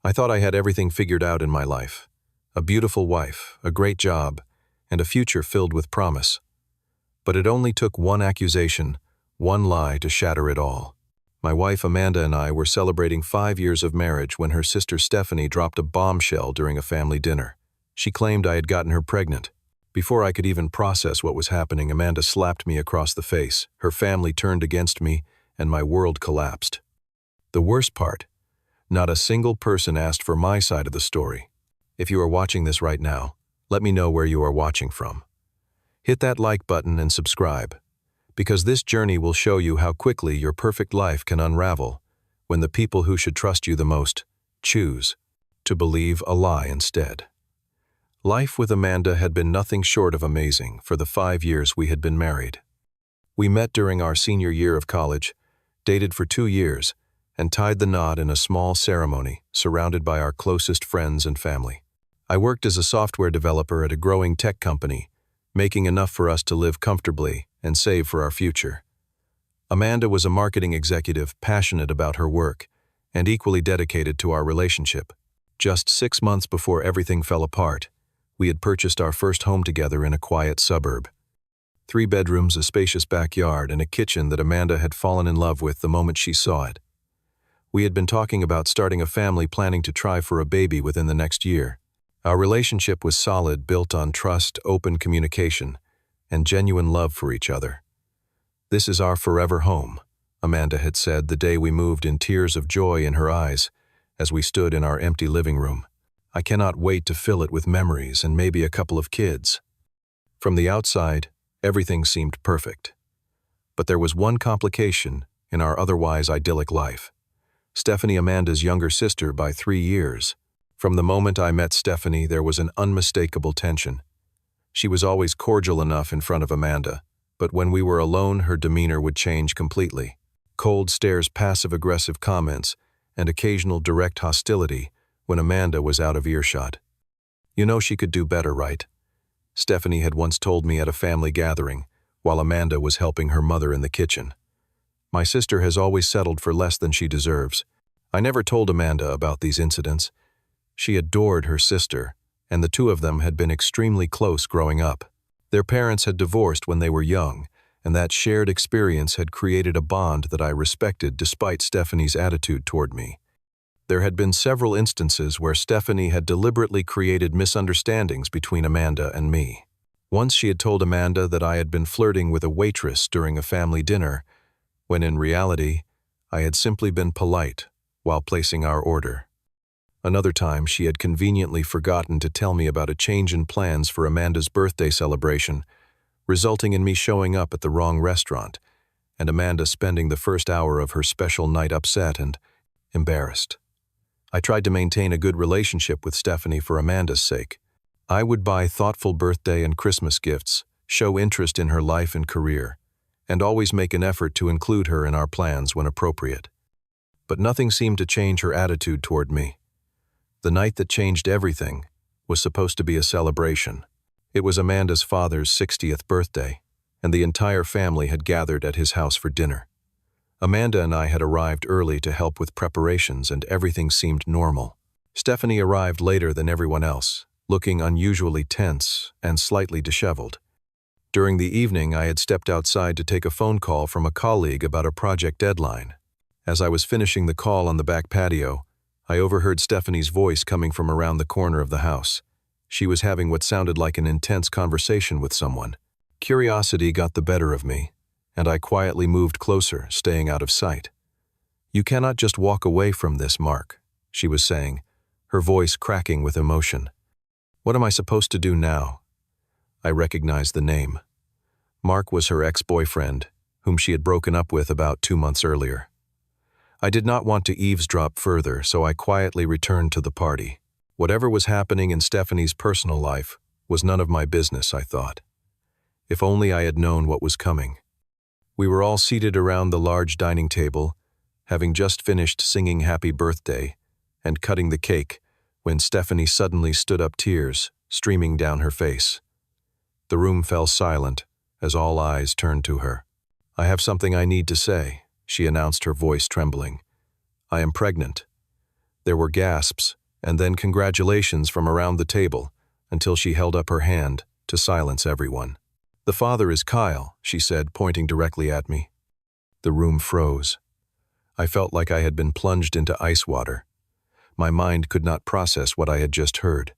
I thought I had everything figured out in my life. A beautiful wife, a great job, and a future filled with promise. But it only took one accusation, one lie to shatter it all. My wife Amanda and I were celebrating 5 years of marriage when her sister Stephanie dropped a bombshell during a family dinner. She claimed I had gotten her pregnant. Before I could even process what was happening, Amanda slapped me across the face. Her family turned against me, and my world collapsed. The worst part, not a single person asked for my side of the story. If you are watching this right now, let me know where you are watching from. Hit that like button and subscribe, because this journey will show you how quickly your perfect life can unravel when the people who should trust you the most choose to believe a lie instead. Life with Amanda had been nothing short of amazing for the 5 years we had been married. We met during our senior year of college, dated for 2 years, and tied the knot in a small ceremony surrounded by our closest friends and family. I worked as a software developer at a growing tech company, making enough for us to live comfortably and save for our future. Amanda was a marketing executive passionate about her work and equally dedicated to our relationship. Just 6 months before everything fell apart, we had purchased our first home together in a quiet suburb. 3 bedrooms, a spacious backyard, and a kitchen that Amanda had fallen in love with the moment she saw it. We had been talking about starting a family, planning to try for a baby within the next year. Our relationship was solid, built on trust, open communication, and genuine love for each other. "This is our forever home," Amanda had said the day we moved, in tears of joy in her eyes as we stood in our empty living room. "I cannot wait to fill it with memories and maybe a couple of kids." From the outside, everything seemed perfect. But there was one complication in our otherwise idyllic life. Stephanie, Amanda's younger sister by 3 years. From the moment I met Stephanie, there was an unmistakable tension. She was always cordial enough in front of Amanda, but when we were alone, her demeanor would change completely. Cold stares, passive-aggressive comments, and occasional direct hostility when Amanda was out of earshot. "You know she could do better, right?" Stephanie had once told me at a family gathering, while Amanda was helping her mother in the kitchen. "My sister has always settled for less than she deserves." I never told Amanda about these incidents. She adored her sister, and the two of them had been extremely close growing up. Their parents had divorced when they were young, and that shared experience had created a bond that I respected despite Stephanie's attitude toward me. There had been several instances where Stephanie had deliberately created misunderstandings between Amanda and me. Once she had told Amanda that I had been flirting with a waitress during a family dinner, when in reality, I had simply been polite while placing our order. Another time, she had conveniently forgotten to tell me about a change in plans for Amanda's birthday celebration, resulting in me showing up at the wrong restaurant, and Amanda spending the first hour of her special night upset and embarrassed. I tried to maintain a good relationship with Stephanie for Amanda's sake. I would buy thoughtful birthday and Christmas gifts, show interest in her life and career, and always make an effort to include her in our plans when appropriate. But nothing seemed to change her attitude toward me. The night that changed everything was supposed to be a celebration. It was Amanda's father's 60th birthday, and the entire family had gathered at his house for dinner. Amanda and I had arrived early to help with preparations, and everything seemed normal. Stephanie arrived later than everyone else, looking unusually tense and slightly disheveled. During the evening, I had stepped outside to take a phone call from a colleague about a project deadline. As I was finishing the call on the back patio, I overheard Stephanie's voice coming from around the corner of the house. She was having what sounded like an intense conversation with someone. Curiosity got the better of me, and I quietly moved closer, staying out of sight. "You cannot just walk away from this, Mark," she was saying, her voice cracking with emotion. "What am I supposed to do now?" I recognized the name. Mark was her ex-boyfriend, whom she had broken up with about 2 months earlier. I did not want to eavesdrop further, so I quietly returned to the party. Whatever was happening in Stephanie's personal life was none of my business, I thought. If only I had known what was coming. We were all seated around the large dining table, having just finished singing Happy Birthday and cutting the cake, when Stephanie suddenly stood up, tears streaming down her face. The room fell silent as all eyes turned to her. "I have something I need to say," she announced, her voice trembling. "I am pregnant." There were gasps, and then congratulations from around the table, until she held up her hand to silence everyone. "The father is Kyle," she said, pointing directly at me. The room froze. I felt like I had been plunged into ice water. My mind could not process what I had just heard.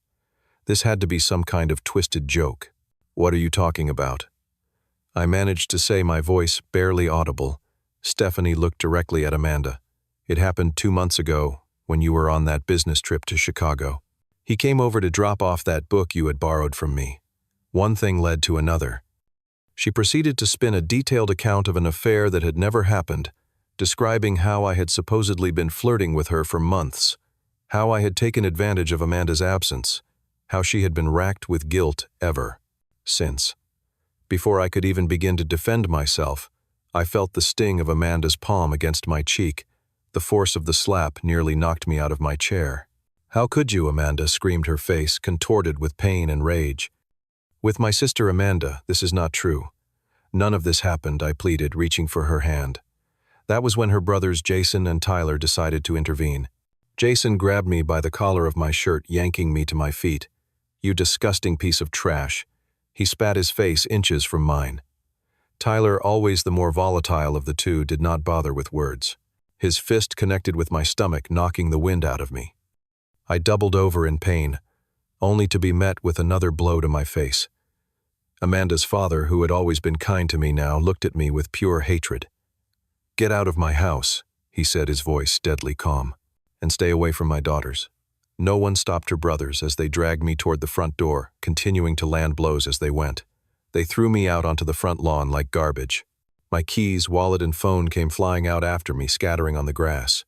This had to be some kind of twisted joke. "What are you talking about?" I managed to say, my voice barely audible. Stephanie looked directly at Amanda. "It happened 2 months ago, when you were on that business trip to Chicago. He came over to drop off that book you had borrowed from me. One thing led to another." She proceeded to spin a detailed account of an affair that had never happened, describing how I had supposedly been flirting with her for months, how I had taken advantage of Amanda's absence, how she had been racked with guilt ever since. Before I could even begin to defend myself, I felt the sting of Amanda's palm against my cheek. The force of the slap nearly knocked me out of my chair. "How could you, Amanda?" screamed, her face contorted with pain and rage. "With my sister Amanda, this is not true. None of this happened," I pleaded, reaching for her hand. That was when her brothers Jason and Tyler decided to intervene. Jason grabbed me by the collar of my shirt, yanking me to my feet. "You disgusting piece of trash." He spat his face inches from mine. Tyler, always the more volatile of the two, did not bother with words. His fist connected with my stomach, knocking the wind out of me. I doubled over in pain, only to be met with another blow to my face. Amanda's father, who had always been kind to me now, looked at me with pure hatred. "Get out of my house," he said, his voice deadly calm, "and stay away from my daughters." No one stopped her brothers as they dragged me toward the front door, continuing to land blows as they went. They threw me out onto the front lawn like garbage. My keys, wallet, and phone came flying out after me, scattering on the grass.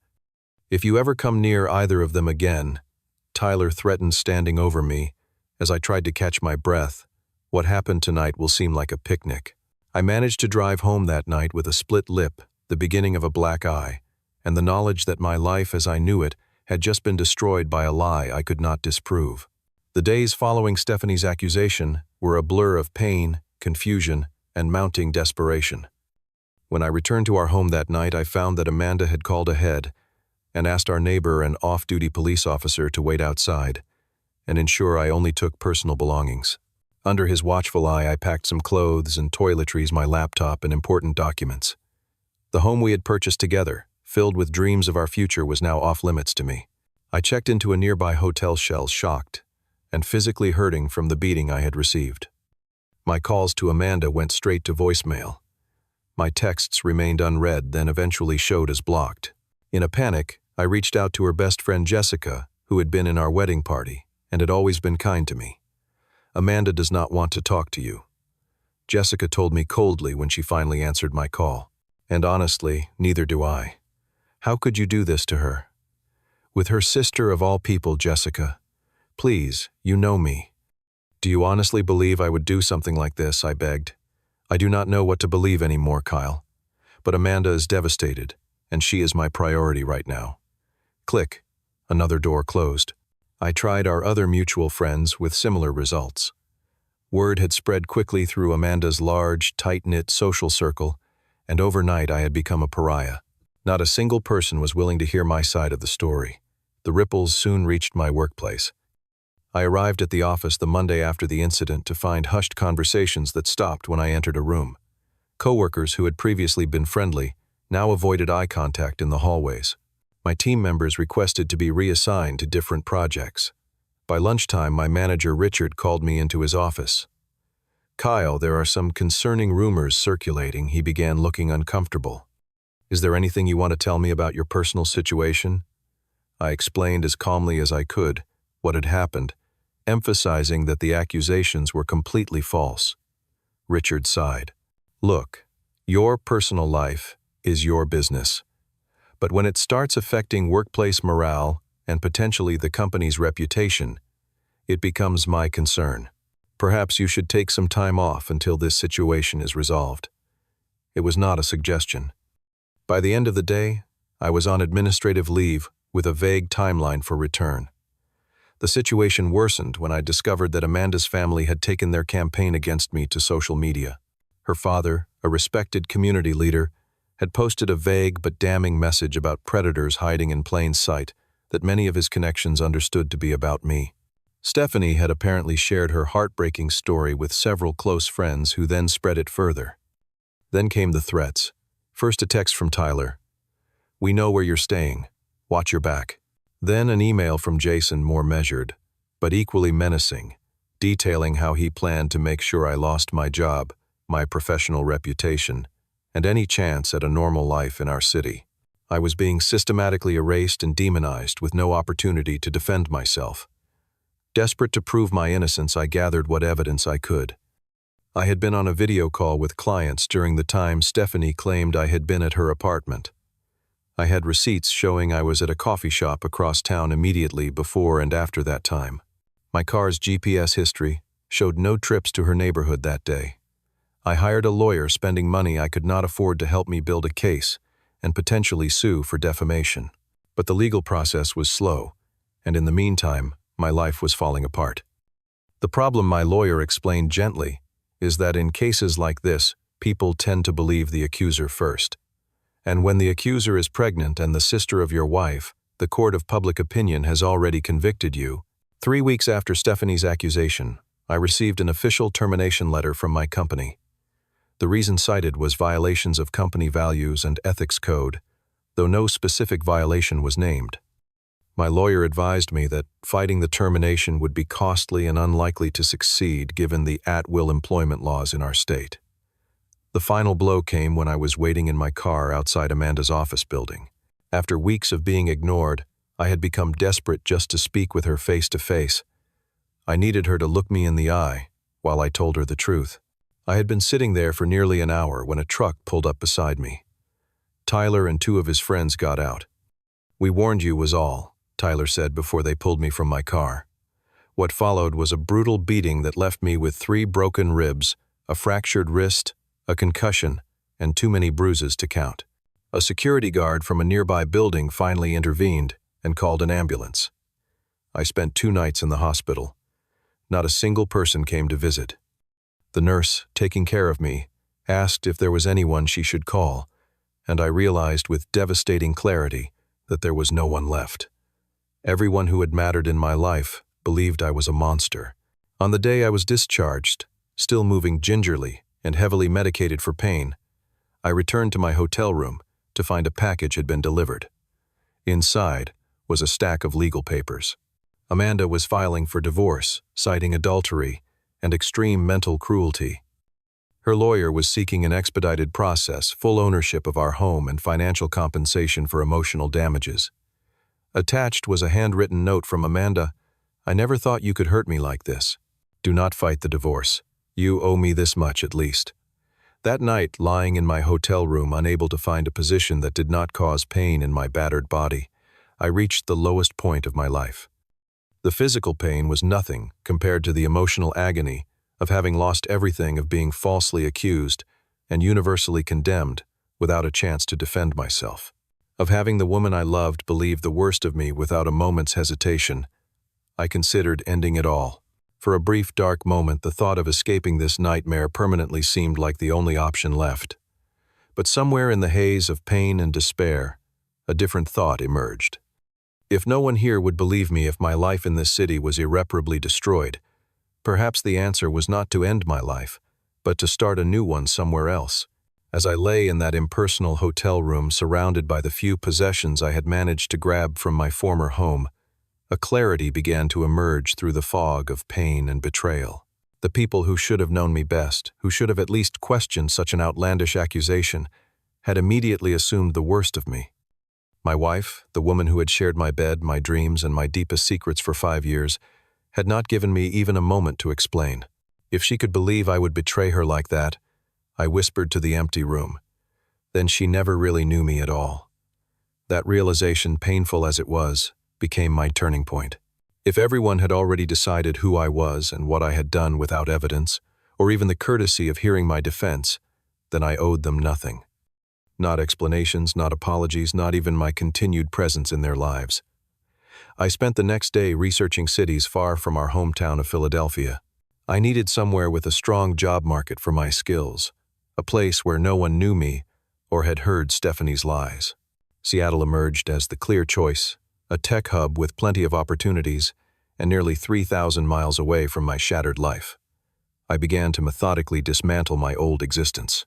"If you ever come near either of them again," Tyler threatened, standing over me. As I tried to catch my breath, "what happened tonight will seem like a picnic." I managed to drive home that night with a split lip, the beginning of a black eye, and the knowledge that my life as I knew it had just been destroyed by a lie I could not disprove. The days following Stephanie's accusation were a blur of pain, confusion, and mounting desperation. When I returned to our home that night, I found that Amanda had called ahead and asked our neighbor, an off-duty police officer, to wait outside and ensure I only took personal belongings. Under his watchful eye, I packed some clothes and toiletries, my laptop, and important documents. The home we had purchased together, filled with dreams of our future, was now off-limits to me. I checked into a nearby hotel shell, shocked and physically hurting from the beating I had received. My calls to Amanda went straight to voicemail. My texts remained unread, then eventually showed as blocked. In a panic, I reached out to her best friend Jessica, who had been in our wedding party and had always been kind to me. "Amanda does not want to talk to you," Jessica told me coldly when she finally answered my call. "And honestly, neither do I. How could you do this to her? With her sister of all people, Jessica. Please, you know me. Do you honestly believe I would do something like this?" I begged. "I do not know what to believe anymore, Kyle. But Amanda is devastated, and she is my priority right now." Click. Another door closed. I tried our other mutual friends with similar results. Word had spread quickly through Amanda's large, tight-knit social circle, and overnight I had become a pariah. Not a single person was willing to hear my side of the story. The ripples soon reached my workplace. I arrived at the office the Monday after the incident to find hushed conversations that stopped when I entered a room. Coworkers who had previously been friendly now avoided eye contact in the hallways. My team members requested to be reassigned to different projects. By lunchtime, my manager Richard called me into his office. "Kyle, there are some concerning rumors circulating." He began, looking uncomfortable. "Is there anything you want to tell me about your personal situation?" I explained as calmly as I could what had happened, emphasizing that the accusations were completely false. Richard sighed. "Look, your personal life is your business. But when it starts affecting workplace morale and potentially the company's reputation, it becomes my concern. Perhaps you should take some time off until this situation is resolved." It was not a suggestion. By the end of the day, I was on administrative leave with a vague timeline for return. The situation worsened when I discovered that Amanda's family had taken their campaign against me to social media. Her father, a respected community leader, had posted a vague but damning message about predators hiding in plain sight that many of his connections understood to be about me. Stephanie had apparently shared her heartbreaking story with several close friends who then spread it further. Then came the threats. First a text from Tyler. "We know where you're staying. Watch your back." Then an email from Jason, more measured, but equally menacing, detailing how he planned to make sure I lost my job, my professional reputation, and any chance at a normal life in our city. I was being systematically erased and demonized with no opportunity to defend myself. Desperate to prove my innocence, I gathered what evidence I could. I had been on a video call with clients during the time Stephanie claimed I had been at her apartment. I had receipts showing I was at a coffee shop across town immediately before and after that time. My car's GPS history showed no trips to her neighborhood that day. I hired a lawyer spending money I could not afford to help me build a case and potentially sue for defamation. But the legal process was slow, and in the meantime, my life was falling apart. The problem, my lawyer explained gently, is that in cases like this, people tend to believe the accuser first. And when the accuser is pregnant and the sister of your wife, the court of public opinion has already convicted you. 3 weeks after Stephanie's accusation, I received an official termination letter from my company. The reason cited was violations of company values and ethics code, though no specific violation was named. My lawyer advised me that fighting the termination would be costly and unlikely to succeed given the at-will employment laws in our state. The final blow came when I was waiting in my car outside Amanda's office building. After weeks of being ignored, I had become desperate just to speak with her face to face. I needed her to look me in the eye while I told her the truth. I had been sitting there for nearly an hour when a truck pulled up beside me. Tyler and 2 of his friends got out. "We warned you was all," Tyler said before they pulled me from my car. What followed was a brutal beating that left me with 3 broken ribs, a fractured wrist, a concussion, and too many bruises to count. A security guard from a nearby building finally intervened and called an ambulance. I spent 2 nights in the hospital. Not a single person came to visit. The nurse, taking care of me, asked if there was anyone she should call, and I realized with devastating clarity that there was no one left. Everyone who had mattered in my life believed I was a monster. On the day I was discharged, still moving gingerly and heavily medicated for pain, I returned to my hotel room to find a package had been delivered. Inside was a stack of legal papers. Amanda was filing for divorce, citing adultery and extreme mental cruelty. Her lawyer was seeking an expedited process, full ownership of our home and financial compensation for emotional damages. Attached was a handwritten note from Amanda. "I never thought you could hurt me like this. Do not fight the divorce. You owe me this much at least." That night, lying in my hotel room, unable to find a position that did not cause pain in my battered body, I reached the lowest point of my life. The physical pain was nothing compared to the emotional agony of having lost everything, of being falsely accused and universally condemned without a chance to defend myself, of having the woman I loved believe the worst of me without a moment's hesitation. I considered ending it all. For a brief, dark moment, the thought of escaping this nightmare permanently seemed like the only option left. But somewhere in the haze of pain and despair, a different thought emerged. If no one here would believe me if my life in this city was irreparably destroyed, perhaps the answer was not to end my life, but to start a new one somewhere else. As I lay in that impersonal hotel room surrounded by the few possessions I had managed to grab from my former home, a clarity began to emerge through the fog of pain and betrayal. The people who should have known me best, who should have at least questioned such an outlandish accusation, had immediately assumed the worst of me. My wife, the woman who had shared my bed, my dreams, and my deepest secrets for 5 years, had not given me even a moment to explain. If she could believe I would betray her like that, I whispered to the empty room, then she never really knew me at all. That realization, painful as it was, became my turning point. If everyone had already decided who I was and what I had done without evidence, or even the courtesy of hearing my defense, then I owed them nothing. Not explanations, not apologies, not even my continued presence in their lives. I spent the next day researching cities far from our hometown of Philadelphia. I needed somewhere with a strong job market for my skills, a place where no one knew me or had heard Stephanie's lies. Seattle emerged as the clear choice, a tech hub with plenty of opportunities, and nearly 3,000 miles away from my shattered life. I began to methodically dismantle my old existence.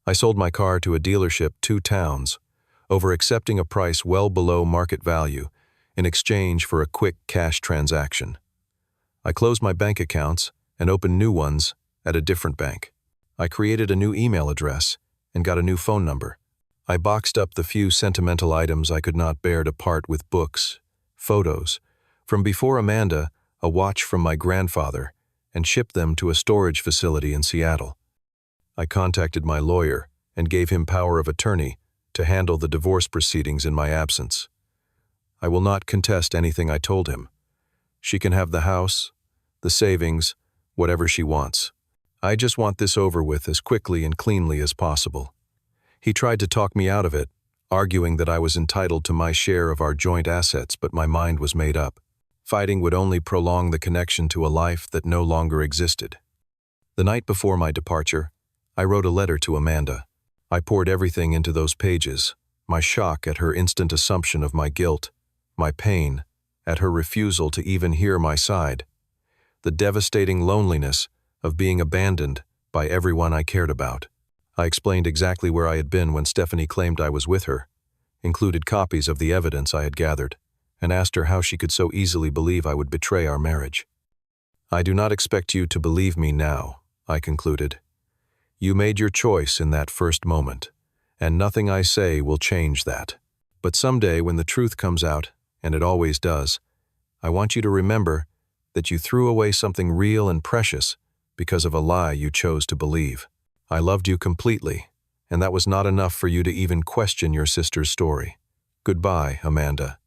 I sold my car to a dealership 2 towns, over accepting a price well below market value in exchange for a quick cash transaction. I closed my bank accounts and opened new ones at a different bank. I created a new email address and got a new phone number. I boxed up the few sentimental items I could not bear to part with: books, photos, from before Amanda, a watch from my grandfather, and shipped them to a storage facility in Seattle. I contacted my lawyer and gave him power of attorney to handle the divorce proceedings in my absence. I will not contest anything I told him. She can have the house, the savings, whatever she wants. I just want this over with as quickly and cleanly as possible. He tried to talk me out of it, arguing that I was entitled to my share of our joint assets, but my mind was made up. Fighting would only prolong the connection to a life that no longer existed. The night before my departure, I wrote a letter to Amanda. I poured everything into those pages: my shock at her instant assumption of my guilt, my pain at her refusal to even hear my side, the devastating loneliness of being abandoned by everyone I cared about. I explained exactly where I had been when Stephanie claimed I was with her, included copies of the evidence I had gathered, and asked her how she could so easily believe I would betray our marriage. I do not expect you to believe me now, I concluded. You made your choice in that first moment, and nothing I say will change that. But someday when the truth comes out, and it always does, I want you to remember that you threw away something real and precious because of a lie you chose to believe. I loved you completely, and that was not enough for you to even question your sister's story. Goodbye, Amanda.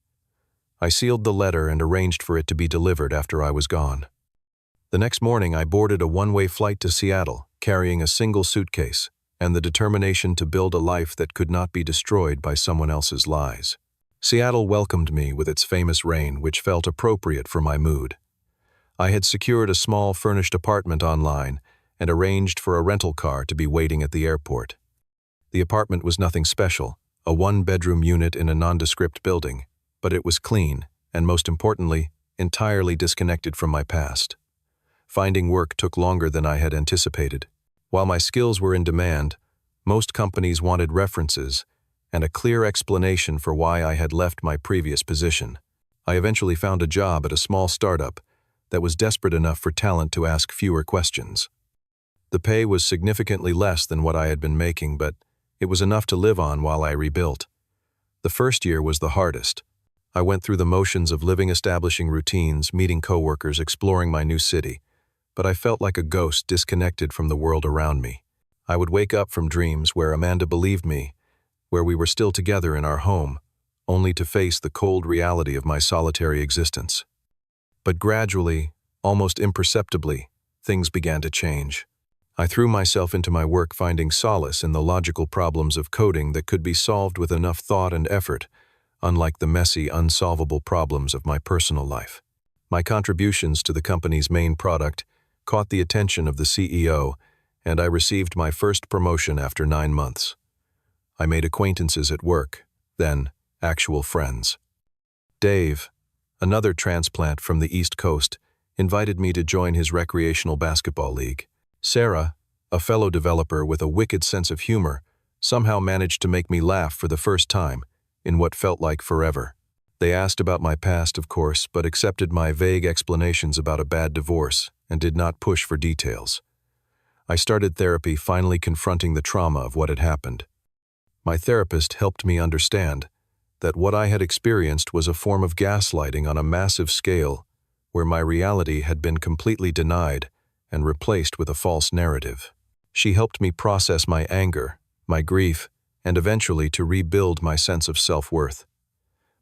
I sealed the letter and arranged for it to be delivered after I was gone. The next morning I boarded a one-way flight to Seattle, carrying a single suitcase and the determination to build a life that could not be destroyed by someone else's lies. Seattle welcomed me with its famous rain, which felt appropriate for my mood. I had secured a small furnished apartment online and arranged for a rental car to be waiting at the airport. The apartment was nothing special, a one-bedroom unit in a nondescript building, but it was clean and, most importantly, entirely disconnected from my past. Finding work took longer than I had anticipated. While my skills were in demand, most companies wanted references and a clear explanation for why I had left my previous position. I eventually found a job at a small startup that was desperate enough for talent to ask fewer questions. The pay was significantly less than what I had been making, but it was enough to live on while I rebuilt. The first year was the hardest. I went through the motions of living, establishing routines, meeting coworkers, exploring my new city, but I felt like a ghost disconnected from the world around me. I would wake up from dreams where Amanda believed me, where we were still together in our home, only to face the cold reality of my solitary existence. But gradually, almost imperceptibly, things began to change. I threw myself into my work, finding solace in the logical problems of coding that could be solved with enough thought and effort, unlike the messy, unsolvable problems of my personal life. My contributions to the company's main product caught the attention of the CEO, and I received my first promotion after 9 months. I made acquaintances at work, then actual friends. Dave, another transplant from the East Coast, invited me to join his recreational basketball league. Sarah, a fellow developer with a wicked sense of humor, somehow managed to make me laugh for the first time in what felt like forever. They asked about my past, of course, but accepted my vague explanations about a bad divorce and did not push for details. I started therapy, finally confronting the trauma of what had happened. My therapist helped me understand that what I had experienced was a form of gaslighting on a massive scale, where my reality had been completely denied and replaced with a false narrative. She helped me process my anger, my grief, and eventually to rebuild my sense of self-worth.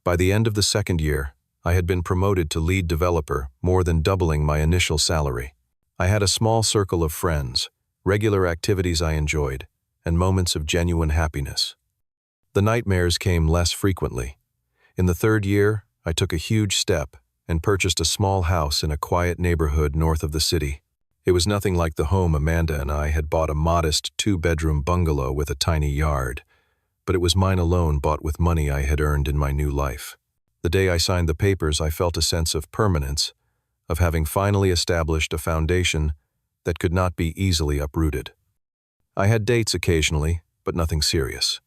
By the end of the second year, I had been promoted to lead developer, more than doubling my initial salary. I had a small circle of friends, regular activities I enjoyed, and moments of genuine happiness. The nightmares came less frequently. In the third year, I took a huge step and purchased a small house in a quiet neighborhood north of the city. It was nothing like the home Amanda and I had bought, a modest 2-bedroom bungalow with a tiny yard, but it was mine alone, bought with money I had earned in my new life. The day I signed the papers, I felt a sense of permanence, of having finally established a foundation that could not be easily uprooted. I had dates occasionally, but nothing serious.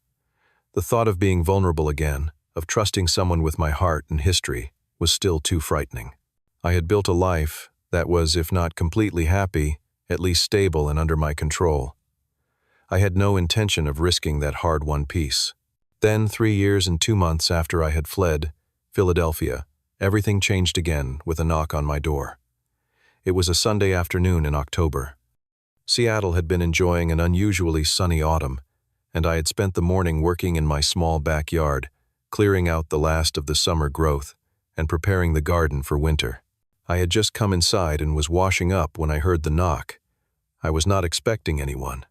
The thought of being vulnerable again, of trusting someone with my heart and history, was still too frightening. I had built a life that was, if not completely happy, at least stable and under my control. I had no intention of risking that hard-won peace. Then, 3 years and 2 months after I had fled Philadelphia, everything changed again with a knock on my door. It was a Sunday afternoon in October. Seattle had been enjoying an unusually sunny autumn, and I had spent the morning working in my small backyard, clearing out the last of the summer growth and preparing the garden for winter. I had just come inside and was washing up when I heard the knock. I was not expecting anyone.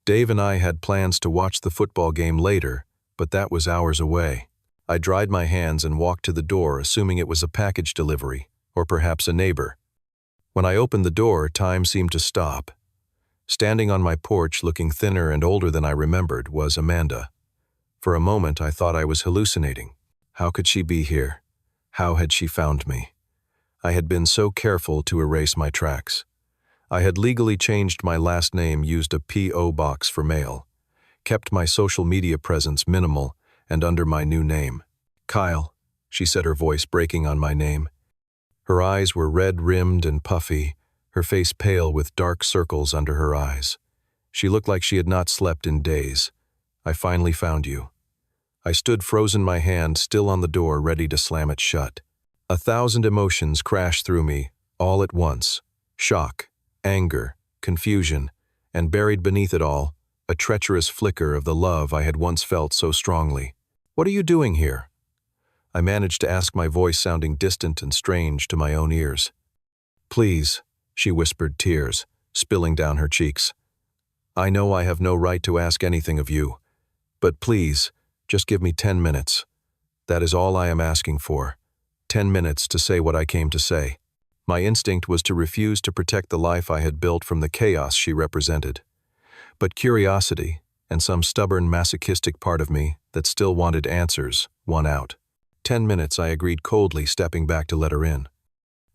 Dave and I had plans to watch the football game later, but that was hours away. I dried my hands and walked to the door, assuming it was a package delivery, or perhaps a neighbor. When I opened the door, time seemed to stop. Standing on my porch, looking thinner and older than I remembered, was Amanda. For a moment, I thought I was hallucinating. How could she be here? How had she found me? I had been so careful to erase my tracks. I had legally changed my last name, used a P.O. box for mail, kept my social media presence minimal and under my new name. "Kyle," she said, her voice breaking on my name. Her eyes were red-rimmed and puffy, her face pale with dark circles under her eyes. She looked like she had not slept in days. "I finally found you." I stood frozen, my hand still on the door, ready to slam it shut. 1,000 emotions crashed through me, all at once. Shock, anger, confusion, and buried beneath it all, a treacherous flicker of the love I had once felt so strongly. "What are you doing here?" I managed to ask, my voice sounding distant and strange to my own ears. "Please," she whispered, tears spilling down her cheeks. "I know I have no right to ask anything of you, but please, just give me 10 minutes. That is all I am asking for. 10 minutes to say what I came to say." My instinct was to refuse to protect the life I had built from the chaos she represented. But curiosity, and some stubborn masochistic part of me that still wanted answers, won out. 10 minutes, I agreed coldly, stepping back to let her in.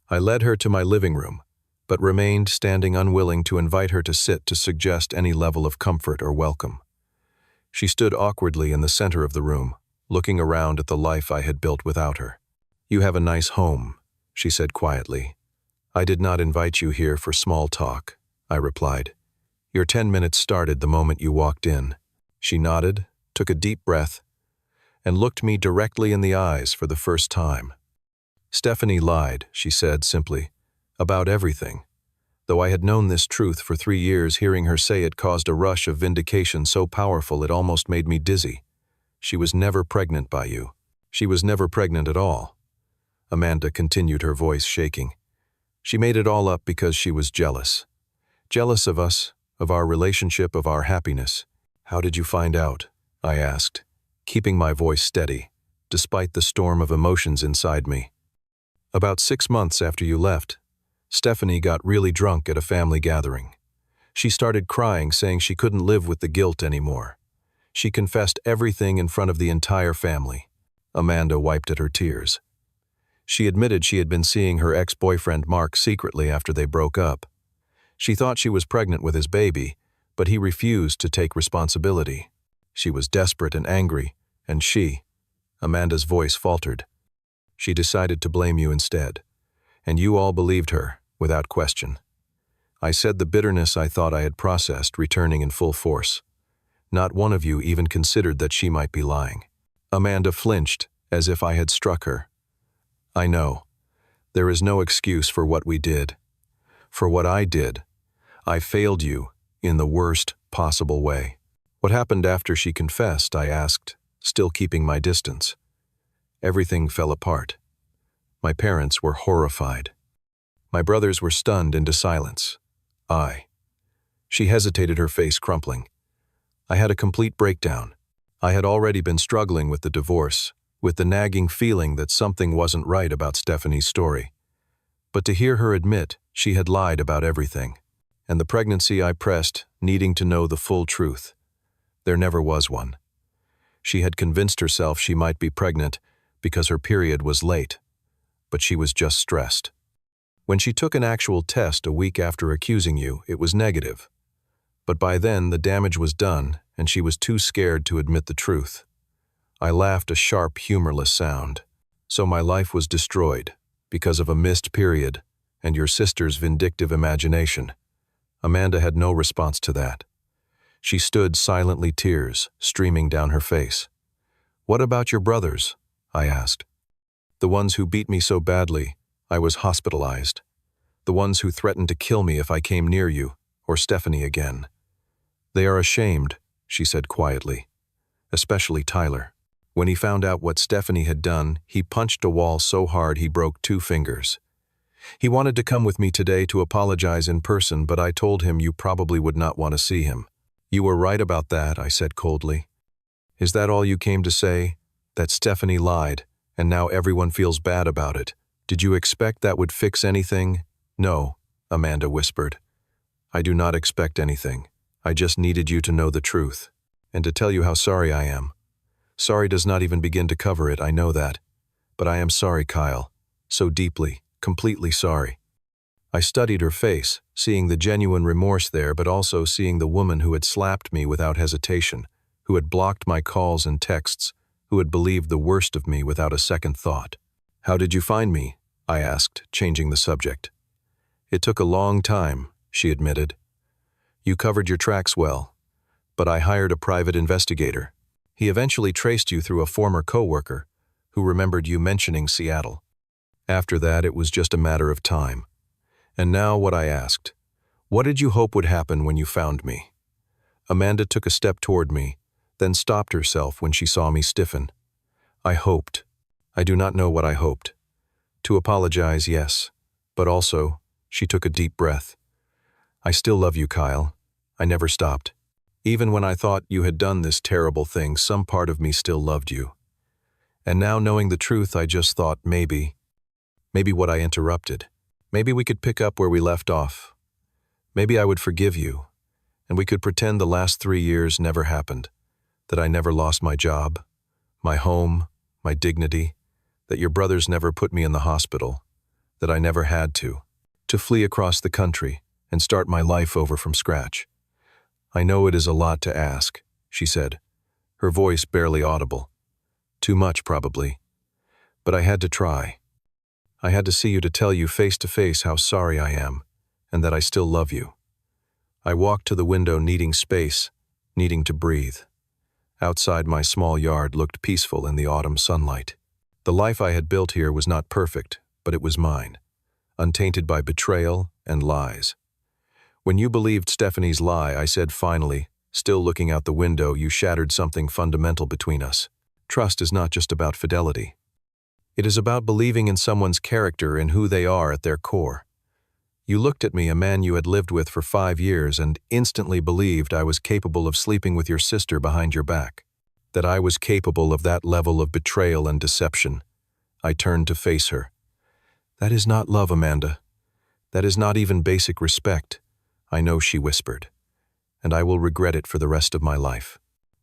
I led her to my living room, but remained standing, unwilling to invite her to sit, to suggest any level of comfort or welcome. She stood awkwardly in the center of the room, looking around at the life I had built without her. "You have a nice home," she said quietly. "I did not invite you here for small talk," I replied. "Your 10 minutes started the moment you walked in." She nodded, took a deep breath, and looked me directly in the eyes for the first time. "Stephanie lied," she said simply, "about everything." Though I had known this truth for 3 years, hearing her say it caused a rush of vindication so powerful it almost made me dizzy. "She was never pregnant by you. She was never pregnant at all." Amanda continued, her voice shaking. "She made it all up because she was jealous. Jealous of us, of our relationship, of our happiness." "How did you find out?" I asked, keeping my voice steady, despite the storm of emotions inside me. "About 6 months after you left, Stephanie got really drunk at a family gathering. She started crying, saying she couldn't live with the guilt anymore. She confessed everything in front of the entire family." Amanda wiped at her tears. "She admitted she had been seeing her ex-boyfriend Mark secretly after they broke up. She thought she was pregnant with his baby, but he refused to take responsibility. She was desperate and angry, and Amanda's voice faltered. "She decided to blame you instead, and you all believed her, without question." I said, the bitterness I thought I had processed returning in full force. "Not one of you even considered that she might be lying." Amanda flinched, as if I had struck her. "I know. There is no excuse for what we did. For what I did. I failed you in the worst possible way." "What happened after she confessed?" I asked, still keeping my distance. "Everything fell apart. My parents were horrified. My brothers were stunned into silence. She hesitated, her face crumpling. "I had a complete breakdown. I had already been struggling with the divorce, with the nagging feeling that something wasn't right about Stephanie's story. But to hear her admit she had lied about everything, and the pregnancy I pressed, needing to know the full truth. There never was one. She had convinced herself she might be pregnant, because her period was late, but she was just stressed. When she took an actual test a week after accusing you, it was negative. But by then, the damage was done, and she was too scared to admit the truth. I laughed a sharp, humorless sound. So my life was destroyed, because of a missed period, and your sister's vindictive imagination. Amanda had no response to that. She stood silently, tears streaming down her face. "What about your brothers?" I asked. "The ones who beat me so badly, I was hospitalized. The ones who threatened to kill me if I came near you, or Stephanie again. They are ashamed," she said quietly. "Especially Tyler. When he found out what Stephanie had done, he punched a wall so hard he broke 2 fingers. He wanted to come with me today to apologize in person, but I told him you probably would not want to see him." "You were right about that," I said coldly. "Is that all you came to say? That Stephanie lied, and now everyone feels bad about it? Did you expect that would fix anything?" "No," Amanda whispered. "I do not expect anything. I just needed you to know the truth, and to tell you how sorry I am. Sorry does not even begin to cover it, I know that. But I am sorry, Kyle. So deeply, completely sorry." I studied her face, seeing the genuine remorse there, but also seeing the woman who had slapped me without hesitation, who had blocked my calls and texts, who had believed the worst of me without a second thought. "How did you find me?" I asked, changing the subject. "It took a long time," she admitted. "You covered your tracks well, but I hired a private investigator. He eventually traced you through a former coworker who remembered you mentioning Seattle. After that, it was just a matter of time. And now what I asked. What did you hope would happen when you found me?" Amanda took a step toward me, then stopped herself when she saw me stiffen. "I hoped. I do not know what I hoped. To apologize, yes, but also," she took a deep breath, "I still love you, Kyle. I never stopped. Even when I thought you had done this terrible thing, some part of me still loved you. And now, knowing the truth, I just thought maybe what I interrupted. Maybe we could pick up where we left off. Maybe I would forgive you, and we could pretend the last 3 years never happened, that I never lost my job, my home, my dignity, that your brothers never put me in the hospital, that I never had to flee across the country and start my life over from scratch. I know it is a lot to ask," she said, her voice barely audible. "Too much, probably. But I had to try. I had to see you to tell you face to face how sorry I am, and that I still love you." I walked to the window, needing space, needing to breathe. Outside, my small yard looked peaceful in the autumn sunlight. The life I had built here was not perfect, but it was mine, untainted by betrayal and lies. "When you believed Stephanie's lie," I said finally, still looking out the window, "you shattered something fundamental between us. Trust is not just about fidelity. It is about believing in someone's character and who they are at their core. You looked at me, a man you had lived with for 5 years, and instantly believed I was capable of sleeping with your sister behind your back, that I was capable of that level of betrayal and deception." I turned to face her. "That is not love, Amanda. That is not even basic respect." "I know," she whispered, "and I will regret it for the rest of my life.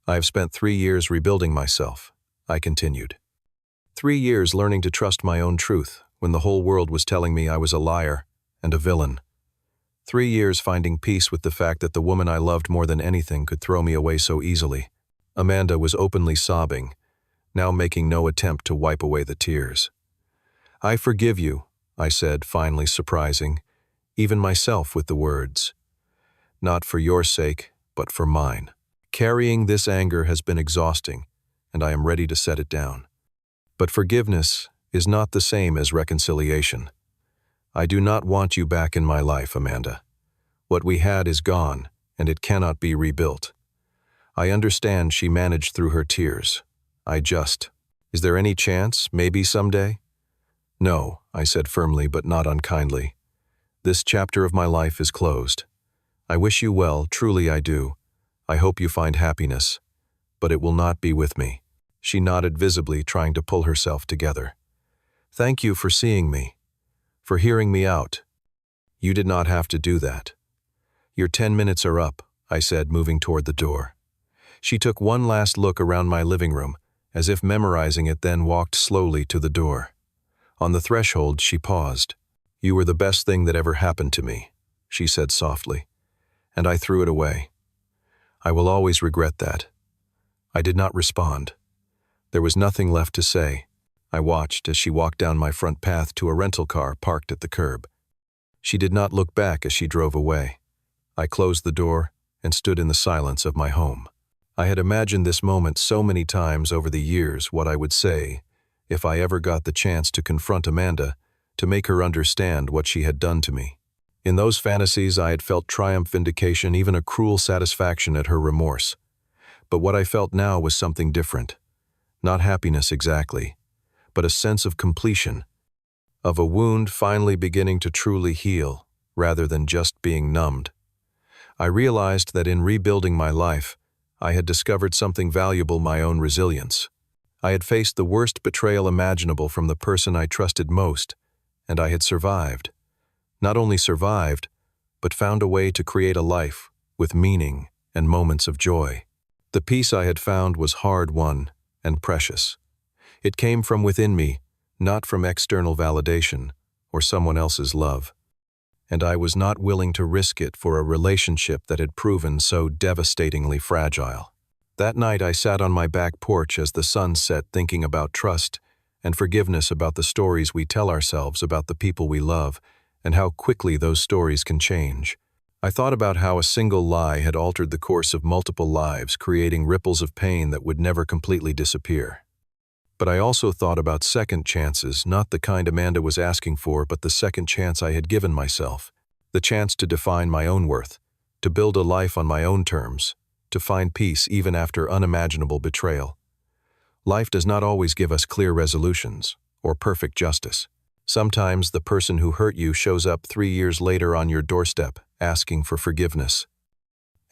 I have spent 3 years rebuilding myself," I continued. 3 years learning to trust my own truth when the whole world was telling me I was a liar and a villain. 3 years finding peace with the fact that the woman I loved more than anything could throw me away so easily. Amanda was openly sobbing, now making no attempt to wipe away the tears. "I forgive you," I said, finally surprising, even myself with the words. "Not for your sake, but for mine. Carrying this anger has been exhausting, and I am ready to set it down. But forgiveness is not the same as reconciliation. I do not want you back in my life, Amanda. What we had is gone, and it cannot be rebuilt." I understand, she managed through her tears. Is there any chance, maybe someday?" "No," I said firmly but not unkindly. "This chapter of my life is closed. I wish you well, truly I do. I hope you find happiness, but it will not be with me." She nodded visibly, trying to pull herself together. "Thank you for seeing me, for hearing me out. You did not have to do that." "Your 10 minutes are up," I said, moving toward the door. She took one last look around my living room, as if memorizing it, then walked slowly to the door. On the threshold, she paused. "You were the best thing that ever happened to me," she said softly, and I threw it away. I will always regret that. I did not respond. There was nothing left to say. I watched as she walked down my front path to a rental car parked at the curb. She did not look back as she drove away. I closed the door and stood in the silence of my home. I had imagined this moment so many times over the years, what I would say if I ever got the chance to confront Amanda, to make her understand what she had done to me. In those fantasies, I had felt triumph, vindication, even a cruel satisfaction at her remorse. But what I felt now was something different. Not happiness exactly, but a sense of completion, of a wound finally beginning to truly heal, rather than just being numbed. I realized that in rebuilding my life, I had discovered something valuable: my own resilience. I had faced the worst betrayal imaginable from the person I trusted most, and I had survived. Not only survived, but found a way to create a life with meaning and moments of joy. The peace I had found was hard-won and precious. It came from within me, not from external validation or someone else's love. And I was not willing to risk it for a relationship that had proven so devastatingly fragile. That night I sat on my back porch as the sun set, thinking about trust and forgiveness, about the stories we tell ourselves about the people we love, and how quickly those stories can change. I thought about how a single lie had altered the course of multiple lives, creating ripples of pain that would never completely disappear. But I also thought about second chances, not the kind Amanda was asking for, but the second chance I had given myself. The chance to define my own worth, to build a life on my own terms, to find peace even after unimaginable betrayal. Life does not always give us clear resolutions or perfect justice. Sometimes the person who hurt you shows up 3 years later on your doorstep, asking for forgiveness.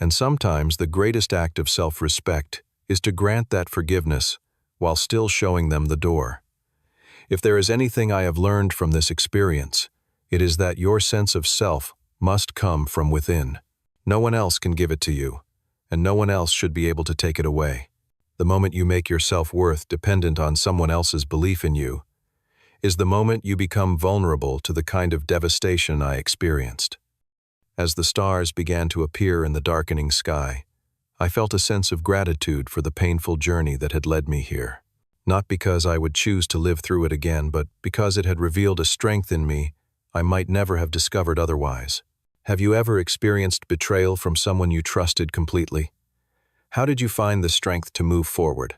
And sometimes the greatest act of self-respect is to grant that forgiveness while still showing them the door. If there is anything I have learned from this experience, it is that your sense of self must come from within. No one else can give it to you, and no one else should be able to take it away. The moment you make your self-worth dependent on someone else's belief in you is the moment you become vulnerable to the kind of devastation I experienced. As the stars began to appear in the darkening sky, I felt a sense of gratitude for the painful journey that had led me here. Not because I would choose to live through it again, but because it had revealed a strength in me I might never have discovered otherwise. Have you ever experienced betrayal from someone you trusted completely? How did you find the strength to move forward?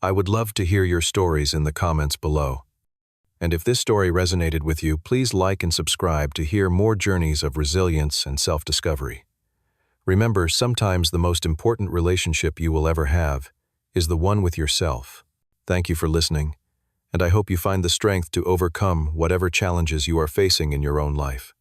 I would love to hear your stories in the comments below. And if this story resonated with you, please like and subscribe to hear more journeys of resilience and self-discovery. Remember, sometimes the most important relationship you will ever have is the one with yourself. Thank you for listening, and I hope you find the strength to overcome whatever challenges you are facing in your own life.